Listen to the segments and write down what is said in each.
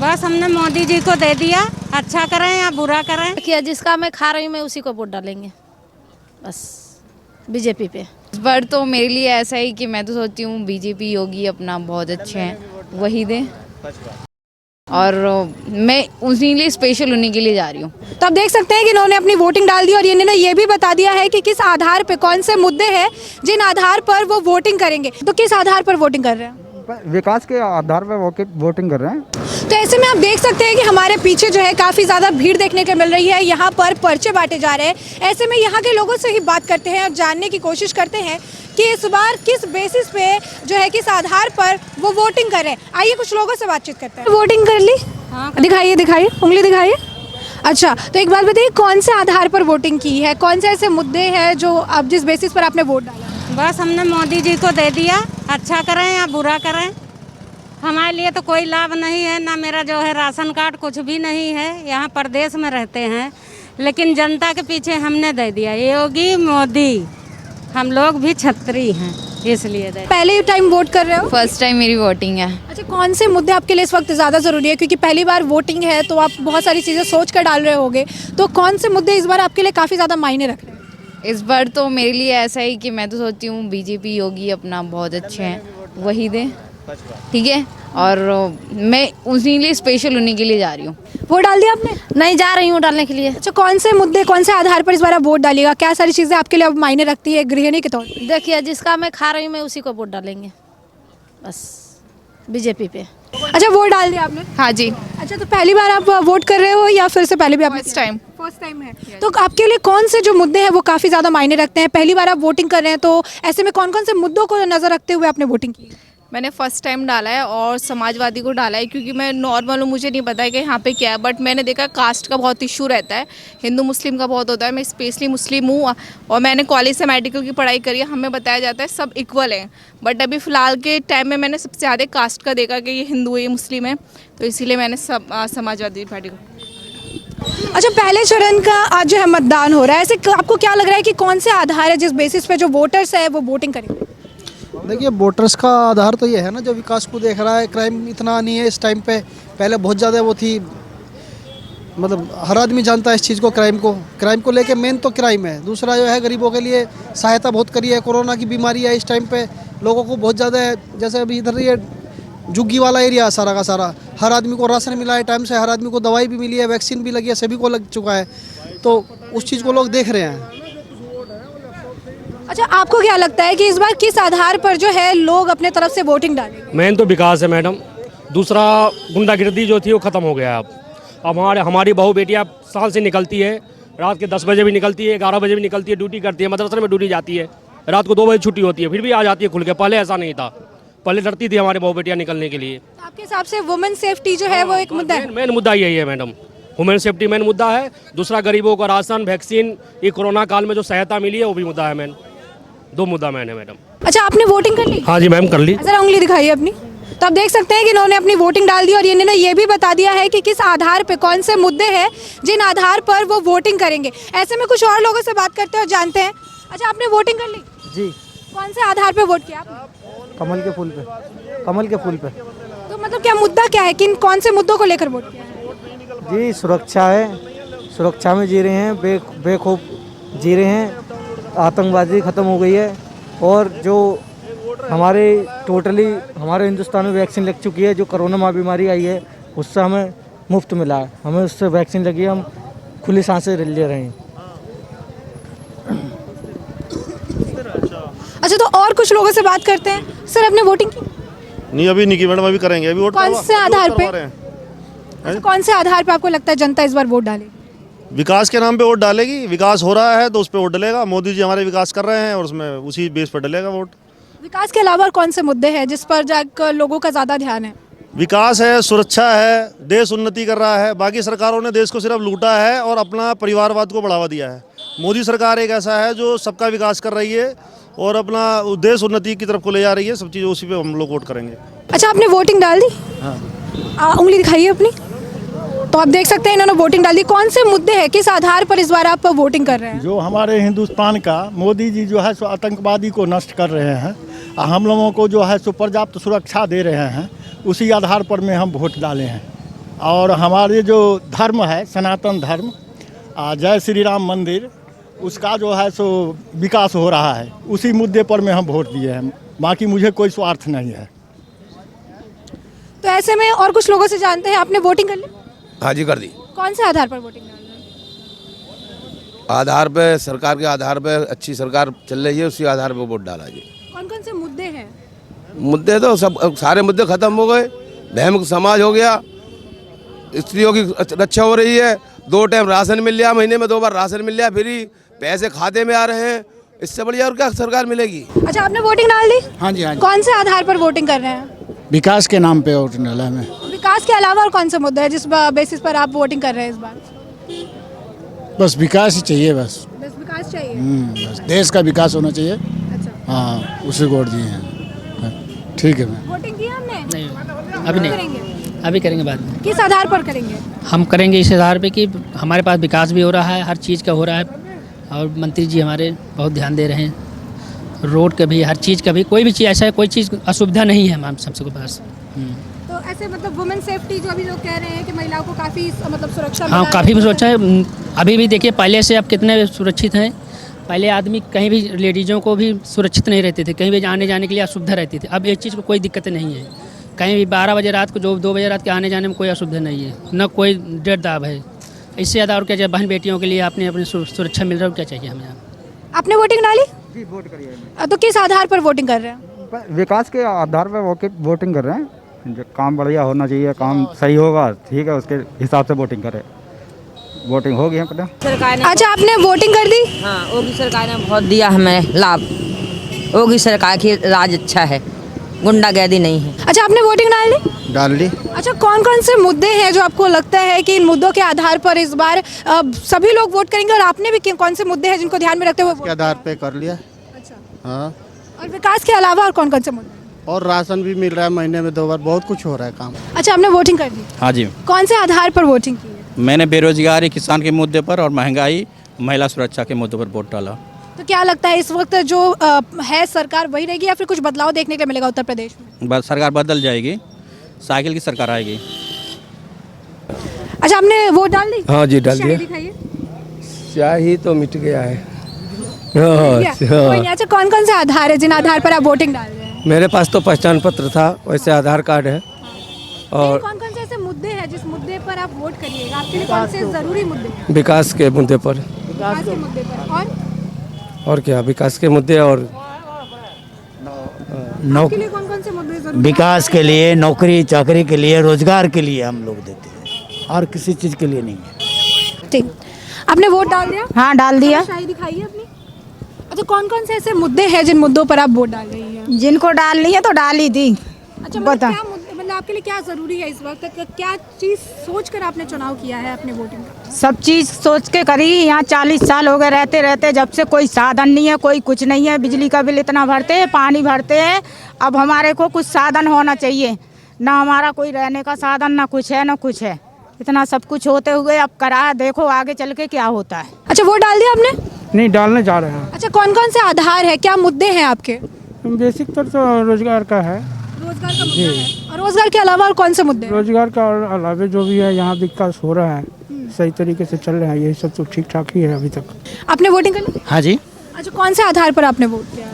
बस हमने मोदी जी को दे दिया, अच्छा करें या बुरा करें। देखिए जिसका मैं खा रही हूँ मैं उसी को वोट डालेंगे, बस बीजेपी पे। इस बार तो मेरे लिए ऐसा ही कि मैं तो सोचती हूँ बीजेपी योगी अपना बहुत अच्छे हैं, वही दें। और मैं उसी लिए स्पेशल उन्हीं के लिए जा रही हूँ। तो आप देख सकते हैं कि इन्होंने अपनी वोटिंग डाल दी और इन्होंने ये भी बता दिया है कि किस आधार पे, कौन से मुद्दे हैं जिन आधार पर वो वोटिंग करेंगे। तो किस आधार पर वोटिंग कर रहे हैं? विकास के आधार पर वोटिंग कर रहे हैं। तो ऐसे में आप देख सकते हैं कि हमारे पीछे जो है काफ़ी ज़्यादा भीड़ देखने को मिल रही है। यहाँ पर पर्चे बांटे जा रहे हैं। ऐसे में यहाँ के लोगों से ही बात करते हैं और जानने की कोशिश करते हैं कि इस बार किस बेसिस पे जो है, किस आधार पर वो वोटिंग कर रहे हैं। आइए कुछ लोगों से बातचीत करते हैं। वोटिंग कर ली? हाँ। दिखाइए दिखाइए, उंगली दिखाइए। अच्छा, तो एक बात बताइए, कौन से आधार पर वोटिंग की है? कौन से ऐसे मुद्दे हैं जो आप जिस बेसिस पर आपने वोट डाला? बस हमने मोदी जी को दे दिया, अच्छा करें या बुरा करें। हमारे लिए तो कोई लाभ नहीं है, ना मेरा जो है राशन कार्ड कुछ भी नहीं है। यहाँ प्रदेश में रहते हैं, लेकिन जनता के पीछे हमने दे दिया योगी मोदी। हम लोग भी छत्री हैं, इसलिए दे। पहले टाइम वोट कर रहे हो? फर्स्ट टाइम मेरी वोटिंग है। अच्छा, कौन से मुद्दे आपके लिए इस वक्त ज़्यादा ज़रूरी है? क्योंकि पहली बार वोटिंग है तो आप बहुत सारी चीज़ें सोच कर डाल रहे होगे, तो कौन से मुद्दे इस बार आपके लिए काफ़ी ज़्यादा मायने रख रहे हैं? इस बार तो मेरे लिए ऐसा ही कि मैं तो सोचती हूँ बीजेपी योगी अपना बहुत अच्छे हैं, वही दें। ठीक है, और मैं उसी लिए स्पेशल उन्हीं के लिए जा रही हूँ। वोट डाल दिया आपने? नहीं, जा रही हूँ डालने के लिए। अच्छा, कौन से मुद्दे, कौन से आधार पर इस बार आप वोट डालिएगा? क्या सारी चीज़ें आपके लिए अब मायने रखती है गृहिणी के तौर पर? देखिए जिसका मैं खा रही हूँ मैं उसी को वोट डालेंगे, बस बीजेपी पे। अच्छा, वोट डाल दिया आपने? हाँ जी। अच्छा, तो पहली बार आप वोट कर रहे हो या फिर से पहले भी आप? फर्स्ट टाइम है। तो आपके लिए कौन से जो मुद्दे हैं वो काफ़ी ज़्यादा मायने रखते हैं? पहली बार आप वोटिंग कर रहे हैं, तो ऐसे में कौन कौन से मुद्दों को नज़र रखते हुए आपने वोटिंग की? मैंने फर्स्ट टाइम डाला है और समाजवादी को डाला है, क्योंकि मैं नॉर्मल हूँ, मुझे नहीं पता है कि यहाँ पे क्या है। बट मैंने देखा कास्ट का बहुत इशू रहता है, हिंदू मुस्लिम का बहुत होता है। मैं स्पेशली मुस्लिम हूँ और मैंने कॉलेज से मेडिकल की पढ़ाई करी है। हमें बताया जाता है सब इक्वल हैं, बट अभी फ़िलहाल के टाइम में मैंने सबसे ज़्यादा कास्ट का देखा कि ये हिंदू है, ये मुस्लिम है, तो इसीलिए मैंने समाजवादी पार्टी को। अच्छा, पहले चरण का आज जो है मतदान हो रहा है, ऐसे आपको क्या लग रहा है कि कौन से आधार है जिस बेसिस पे जो वोटर्स है वो वोटिंग करेंगे? देखिए, वोटर्स का आधार तो ये है ना, जो विकास को देख रहा है। क्राइम इतना नहीं है इस टाइम पे, पहले बहुत ज़्यादा वो थी। मतलब हर आदमी जानता है इस चीज़ को, क्राइम को लेके मेन तो क्राइम है। दूसरा जो है, गरीबों के लिए सहायता बहुत करी है। कोरोना की बीमारी है, इस टाइम पे लोगों को बहुत ज़्यादा है। जैसे अभी इधर ये झुग्गी वाला एरिया है सारा का सारा, हर आदमी को राशन मिला है टाइम से, हर आदमी को दवाई भी मिली है, वैक्सीन भी लगी है, सभी को लग चुका है। तो उस चीज़ को लोग देख रहे हैं। अच्छा, आपको क्या लगता है कि इस बार किस आधार पर जो है लोग अपने तरफ से वोटिंग डालेंगे? मेन तो विकास है मैडम। दूसरा, गुंडागिर्दी जो थी वो ख़त्म हो गया है अब हमारी बहू बेटियाँ साल से निकलती है, रात के 10 बजे भी निकलती है, 11 बजे भी निकलती है, ड्यूटी करती है, मदरसे में ड्यूटी जाती है, रात को 2 बजे छुट्टी होती है, फिर भी आ जाती है खुल के। पहले ऐसा नहीं था, पहले डरती थी हमारी बहू बेटियाँ निकलने के लिए। तो आपके हिसाब से वुमेन सेफ्टी जो है वो एक मुद्दा है? मेन मुद्दा यही है मैडम, वुमेन सेफ्टी मेन मुद्दा है। दूसरा, गरीबों को राशन, वैक्सीन, ये कोरोना काल में जो सहायता मिली है वो भी मुद्दा है मैन। 2 मुद्दा मैन है मैडम। अच्छा, आपने वोटिंग कर ली? हाँ जी मैम, कर ली। जरा उंगली दिखाइए अपनी। तो आप देख सकते हैं कि इन्होंने अपनी वोटिंग डाल दी और इन्होंने ये भी बता दिया है कि किस आधार पे, कौन से मुद्दे हैं जिन आधार पर वो वोटिंग करेंगे। ऐसे में कुछ और लोगों से बात करते हैं और जानते हैं। अच्छा, आपने वोटिंग कर ली? जी। कौन से आधार पे वोट किया आपने? कमल के फूल पे। कमल के फूल पे। तो मतलब क्या मुद्दा क्या है, किन कौन से मुद्दों को लेकर वोट किया है? जी, सुरक्षा है, सुरक्षा में जी रहे हैं, बेखौफ जी रहे हैं। आतंकवादी ख़त्म हो गई है और जो हमारे हमारे हिंदुस्तान में वैक्सीन लग चुकी है। जो कोरोना बीमारी आई है उससे हमें मुफ्त मिला है, हमें उससे वैक्सीन लगी है, हम खुली सांसें ले रहे हैं। अच्छा, तो और कुछ लोगों से बात करते हैं। सर, आपने वोटिंग की? नहीं, अभी नहीं की मैडम, अभी करेंगे। अभी वोट कौन से आधार पे? अच्छा, कौन से आधार पे आपको लगता है जनता इस बार वोट डालेगी? विकास के नाम पे वोट डालेगी। विकास हो रहा है तो उस पर वोट डलेगा। मोदी जी हमारे विकास कर रहे हैं और उसमें उसी बेस पर डलेगा वोट। विकास के अलावा कौन से मुद्दे हैं जिस पर जाकर लोगों का ज़्यादा ध्यान है? विकास है, सुरक्षा है, देश उन्नति कर रहा है। बाकी सरकारों ने देश को सिर्फ लूटा है और अपना परिवारवाद को बढ़ावा दिया है। मोदी सरकार एक ऐसा है जो सबका विकास कर रही है और अपना देश उन्नति की तरफ को ले जा रही है। सब चीज़ उसी पे हम लोग वोट करेंगे। अच्छा, आपने वोटिंग डाल दी? हाँ। उंगली दिखाइए अपनी। तो आप देख सकते हैं इन्होंने वोटिंग डाल दी। कौन से मुद्दे हैं, किस आधार पर इस बार आप वोटिंग कर रहे हैं? जो हमारे हिंदुस्तान का मोदी जी जो है सो आतंकवादी को नष्ट कर रहे हैं, हम लोगों को जो है सो पर्याप्त सुरक्षा दे रहे हैं, उसी आधार पर में हम वोट डाले हैं। और हमारे जो धर्म है सनातन धर्म, जय श्री राम मंदिर, उसका जो है सो विकास हो रहा है, उसी मुद्दे पर में हम वोट दिए हैं। बाकी मुझे कोई स्वार्थ नहीं है। तो ऐसे में और कुछ लोगों से जानते हैं, आपने वोटिंग कर ली? हाँ जी, कर दी। कौन से आधार पर वोटिंग कर रहे हैं? आधार पे, सरकार के आधार पे, अच्छी सरकार चल रही है उसी आधार पे वोट डाला जी। कौन कौन से मुद्दे हैं? मुद्दे तो सब, सारे मुद्दे खत्म हो गए। बहम समाज हो गया, स्त्रियों की रक्षा हो रही है, 2 टाइम राशन मिल गया, महीने में 2 बार राशन मिल गया, फ्री पैसे खाते में आ रहे हैं। इससे बढ़िया और क्या सरकार मिलेगी। अच्छा, आपने वोटिंग डाल दी? हाँ जी, हाँ जी। कौन से आधार पर वोटिंग कर रहे हैं? विकास के नाम पे वोट डाला है। विकास के अलावा और कौन सा मुद्दा है जिस बेसिस पर आप वोटिंग कर रहे हैं इस बार? बस विकास ही चाहिए, बस विकास चाहिए। बस देश का विकास होना चाहिए। अच्छा, हाँ, उसे वोट दिए हैं। ठीक है। मैं वोटिंग की हमने? नहीं, अभी नहीं करेंगे। अभी करेंगे बाद में। किस आधार पर करेंगे? हम करेंगे इस आधार पे कि हमारे पास विकास भी हो रहा है, हर चीज़ का हो रहा है, और मंत्री जी हमारे बहुत ध्यान दे रहे हैं, रोड का भी, हर चीज़ का भी, कोई भी चीज़ ऐसा है, कोई चीज़ असुविधा नहीं है हम सबके पास। तो ऐसे मतलब वुमेन सेफ्टी जो अभी लोग कह रहे हैं कि महिलाओं को काफ़ी मतलब सुरक्षा हाँ, मिला काफ़ी है। सुरक्षा है। अभी भी देखिए पहले से अब कितने सुरक्षित हैं। पहले आदमी कहीं भी, लेडीज़ों को भी सुरक्षित नहीं रहते थे, कहीं भी आने जाने के लिए असुविधा रहती थी। अब एक चीज़ को कोई दिक्कत नहीं है, कहीं भी 12 बजे रात को, जो 2 बजे रात के आने जाने में कोई असुविधा नहीं है, न कोई डर दाब है। इससे ज़्यादा और क्या चाहिए? बहन बेटियों के लिए आपने अपनी सुरक्षा मिल रहा है, क्या चाहिए हमें? आपने वोटिंग डाली? जी, वोट करिए। तो किस आधार पर वोटिंग कर रहे हैं? विकास के आधार पर वोटिंग कर रहे हैं। जो काम बढ़िया होना चाहिए, काम सही होगा, ठीक है, उसके हिसाब से वोटिंग करें। वोटिंग हो गई है पता। सरकार ने, अच्छा, आपने वोटिंग कर दी? हाँ, योगी सरकार ने बहुत दिया हमें लाभ। योगी सरकार की राज अच्छा है, गुंडागर्दी नहीं है। अच्छा, आपने वोटिंग डाल दी? डाल दी। अच्छा, कौन कौन से मुद्दे हैं जो आपको लगता है कि इन मुद्दों के आधार पर इस बार सभी लोग वोट करेंगे, और आपने भी कौन से मुद्दे हैं जिनको ध्यान में रखते हुए के आधार पे कर लिया। अच्छा, हाँ, और विकास के अलावा और कौन कौन से मुद्दे? और राशन भी मिल रहा है महीने में 2 बार, बहुत कुछ हो रहा है काम। अच्छा, आपने वोटिंग कर दी? हाँ जी, कौन से आधार पर वोटिंग की है? मैंने बेरोजगारी, किसान के मुद्दे पर और महंगाई, महिला सुरक्षा के मुद्दे पर वोट डाला। तो क्या लगता है इस वक्त जो है सरकार वही रहेगी या फिर कुछ बदलाव देखने को मिलेगा उत्तर प्रदेश में? सरकार बदल जाएगी, साइकिल की सरकार आएगी। अच्छा, आपने वोट डाल दी? हाँ जी, डाल दिया। दिखाइए। स्याही तो मिट गया है। कोई नहीं। अच्छा, कौन कौन से आधार है जिन आधार पर आप वोटिंग डाल रहे हैं? मेरे पास तो पहचान पत्र था, वैसे आधार कार्ड है। और कौन कौन से ऐसे मुद्दे हैं जिस मुद्दे पर आप वोट करिएगा? आपके लिए कौन से जरूरी मुद्दे हैं? विकास के मुद्दे पर। विकास के मुद्दे पर और क्या, विकास के मुद्दे और आपके लिए कौन कौन से मुद्दे जरूरी? विकास के लिए, नौकरी चाकरी के लिए, रोजगार के लिए हम लोग देते हैं, और किसी चीज़ के लिए नहीं है। ठीक, आपने वोट डाल दिया? हाँ, डाल दिया। शाही दिखाइए अपनी। अच्छा, कौन कौन से ऐसे मुद्दे हैं जिन मुद्दों पर आप वोट डाल रही हैं? जिनको डालनी है तो डाल ही दी। अच्छा, मतलब क्या मुद्दे, मतलब आपके लिए क्या जरूरी है इस वक्त? क्या चीज सोचकर आपने चुनाव किया है अपने वोटिंग का? सब चीज़ सोच के करी। यहाँ 40 साल हो गए रहते रहते, जब से कोई साधन नहीं है, कोई कुछ नहीं है। बिजली का बिल इतना भरते हैं, पानी भरते हैं। अब हमारे को कुछ साधन होना चाहिए, ना हमारा कोई रहने का साधन, ना कुछ है, ना कुछ है। इतना सब कुछ होते हुए अब करा, देखो आगे चल के क्या होता है। अच्छा, वोट डाल दिया आपने? नहीं, डालने जा रहे हैं। अच्छा, कौन कौन से आधार है, क्या मुद्दे हैं आपके? बेसिक तो रोजगार का है। रोजगार का मुद्दा है। और रोजगार के अलावा और कौन से मुद्दे हैं? रोजगार का अलावा जो भी है, यहाँ विकास हो रहा है, सही तरीके से चल रहा है, यही सब तो ठीक ठाक ही है अभी तक। आपने वोटिंग कर ली? हाँ जी, अच्छा, कौन से आधार पर आपने वोट किया?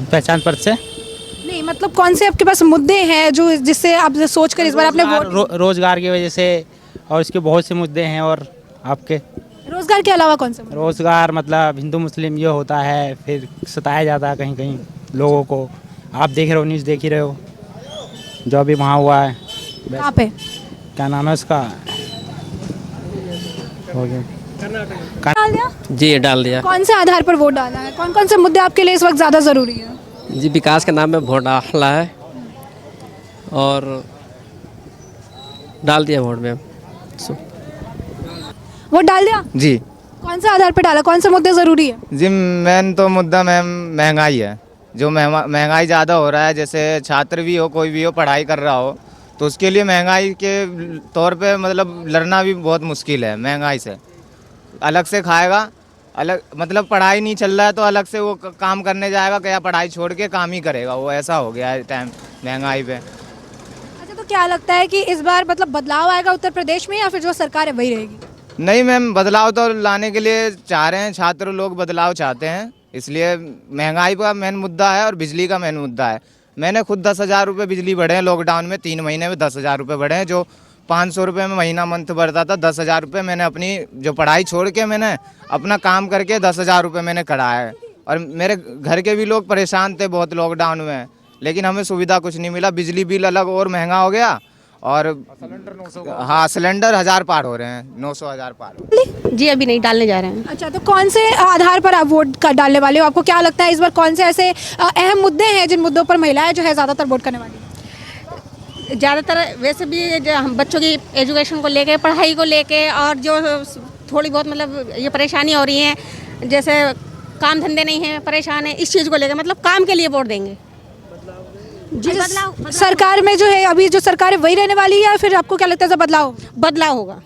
पहचान पत्र से। नहीं, मतलब कौन से आपके पास मुद्दे हैं जो जिससे आप सोचकर इस बार आपने वोट? रोजगार की वजह से, और इसके बहुत से मुद्दे हैं। और आपके रोजगार के अलावा कौन से मुद्दे? रोजगार मतलब हिंदू मुस्लिम ये होता है, फिर सताया जाता है कहीं कहीं लोगों को। आप देख रहे हो, न्यूज़ देख ही रहे हो, जो अभी वहाँ हुआ है। कहाँ पे? क्या नाम है उसका? हो गया। डाल दिया? जी, डाल दिया। कौन से आधार पर वोट डाला है? कौन कौन से मुद्दे आपके लिए इस वक्त ज़्यादा ज़रूरी है? जी, विकास के नाम में वोट डाला है और डाल दिया वोट में। वोट डाल दिया? जी। कौन से आधार पर डाला? कौन से मुद्दे ज़रूरी है? जी, मेन तो मुद्दा मैम महंगाई है। जो महंगाई ज़्यादा हो रहा है, जैसे छात्र भी हो, कोई भी हो, पढ़ाई कर रहा हो, तो उसके लिए महंगाई के तौर पे मतलब लड़ना भी बहुत मुश्किल है। महंगाई से अलग से खाएगा, अलग मतलब पढ़ाई नहीं चल रहा है तो अलग से वो काम करने जाएगा, क्या पढ़ाई छोड़ के काम ही करेगा, वो ऐसा हो गया है टाइम महंगाई पे। अच्छा, तो क्या लगता है कि इस बार मतलब बदलाव आएगा उत्तर प्रदेश में या फिर जो सरकार है वही रहेगी? नहीं मैम, बदलाव तो लाने के लिए चाह रहे हैं, छात्र लोग बदलाव चाहते हैं, इसलिए महंगाई का मेन मुद्दा है और बिजली का मेन मुद्दा है। मैंने खुद 10,000 रुपये बिजली बढ़े हैं लॉकडाउन में, 3 महीने में 10,000 रुपये बढ़े हैं। जो 500 रुपये में महीना मंथ भरता था, 10,000 रुपये मैंने अपनी जो पढ़ाई छोड़ के मैंने अपना काम करके 10,000 रुपये मैंने कराया है। और मेरे घर के भी लोग परेशान थे बहुत लॉकडाउन में, लेकिन हमें सुविधा कुछ नहीं मिला। बिजली बिल अलग और महंगा हो गया और हाँ सिलेंडर 1000 पार हो रहे हैं, 900-1000 पार। जी अभी नहीं डालने जा रहे हैं। अच्छा, तो कौन से आधार पर आप वोट डालने वाले हो? आपको क्या लगता है इस बार कौन से ऐसे अहम मुद्दे हैं जिन मुद्दों पर महिलाएं जो है ज़्यादातर वोट करने वाली हैं? ज़्यादातर वैसे भी जो हम बच्चों की एजुकेशन को लेके, पढ़ाई को लेके, और जो थोड़ी बहुत मतलब ये परेशानी हो रही है, जैसे काम धंधे नहीं है, परेशान है, इस चीज़ को लेकर मतलब काम के लिए वोट देंगे। जी, सरकार में जो है अभी जो सरकार है वही रहने वाली है या फिर आपको क्या लगता है बदलाव बदलाव होगा?